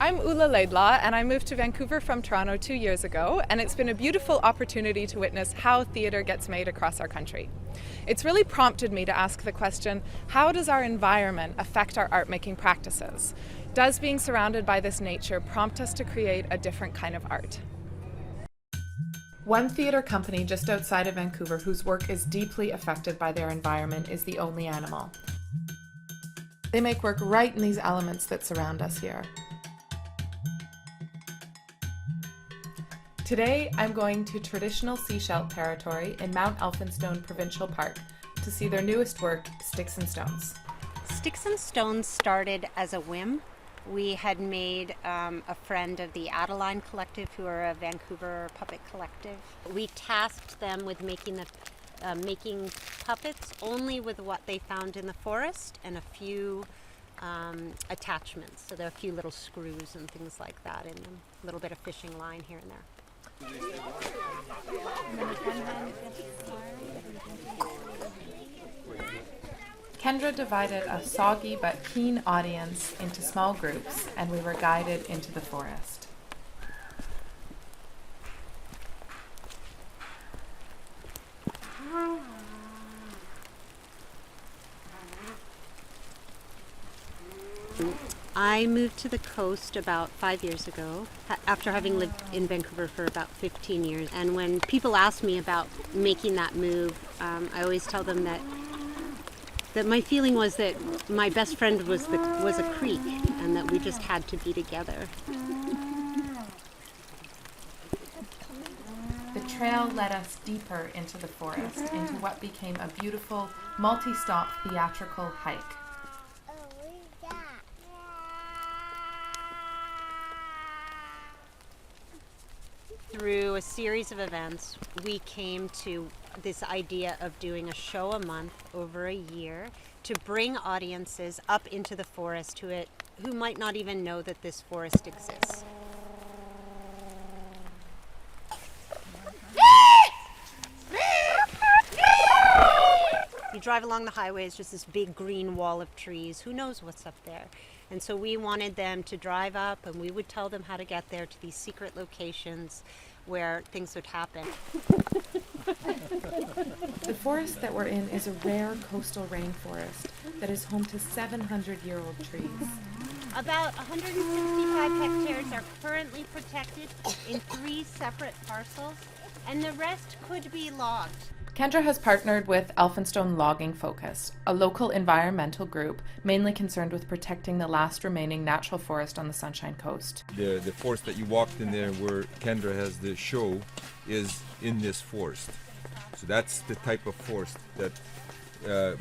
I'm Ula Laidlaw, and I moved to Vancouver from Toronto 2 years ago, and it's been a beautiful opportunity to witness how theatre gets made across our country. It's really prompted me to ask the question, how does our environment affect our art-making practices? Does being surrounded by this nature prompt us to create a different kind of art? One theatre company just outside of Vancouver whose work is deeply affected by their environment is The Only Animal. They make work right in these elements that surround us here. Today, I'm going to traditional seashell territory in Mount Elphinstone Provincial Park to see their newest work, Sticks and Stones. Sticks and Stones started as a whim. We had made a friend of the Adeline Collective, who are a Vancouver puppet collective. We tasked them with making puppets only with what they found in the forest and a few attachments. So there are a few little screws and things like that in them, a little bit of fishing line here and there. Kendra divided a soggy but keen audience into small groups, and we were guided into the forest. I moved to the coast about 5 years ago, after having lived in Vancouver for about 15 years. And when people ask me about making that move, I always tell them that my feeling was that my best friend was a creek, and that we just had to be together. The trail led us deeper into the forest, into what became a beautiful, multi-stop theatrical hike. Through a series of events, we came to this idea of doing a show a month over a year to bring audiences up into the forest who might not even know that this forest exists. You drive along the highway, it's just this big green wall of trees. Who knows what's up there? And so we wanted them to drive up, and we would tell them how to get there to these secret locations where things would happen. The forest that we're in is a rare coastal rainforest that is home to 700-year-old trees. About 165 hectares are currently protected in 3 separate parcels, and the rest could be logged. Kendra has partnered with Elphinstone Logging Focus, a local environmental group mainly concerned with protecting the last remaining natural forest on the Sunshine Coast. The forest that you walked in there where Kendra has the show is in this forest. So that's the type of forest that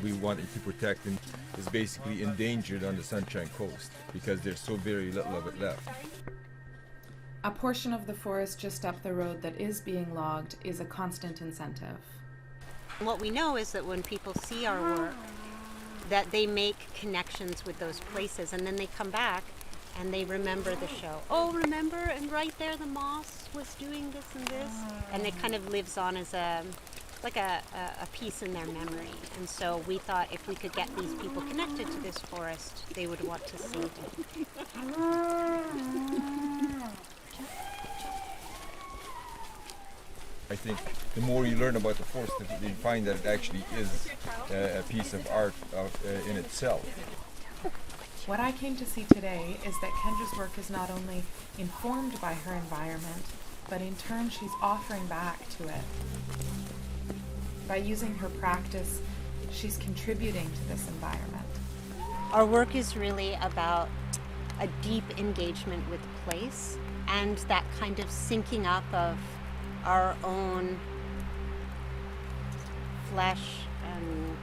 we wanted to protect, and is basically endangered on the Sunshine Coast because there's so very little of it left. A portion of the forest just up the road that is being logged is a constant incentive. What we know is that when people see our work, that they make connections with those places, and then they come back and they remember the show. Oh, remember? And right there the moss was doing this and this. And it kind of lives on as a piece in their memory. And so we thought if we could get these people connected to this forest, they would want to see it. I think the more you learn about the forest, you find that it actually is a piece of art in itself. What I came to see today is that Kendra's work is not only informed by her environment, but in turn she's offering back to it. By using her practice, she's contributing to this environment. Our work is really about a deep engagement with place and that kind of syncing up of our own flesh and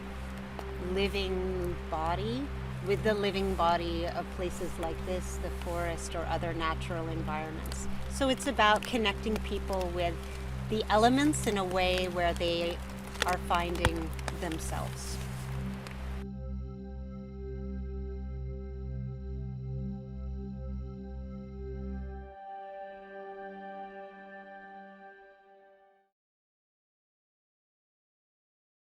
living body with the living body of places like this, the forest, or other natural environments. So it's about connecting people with the elements in a way where they are finding themselves.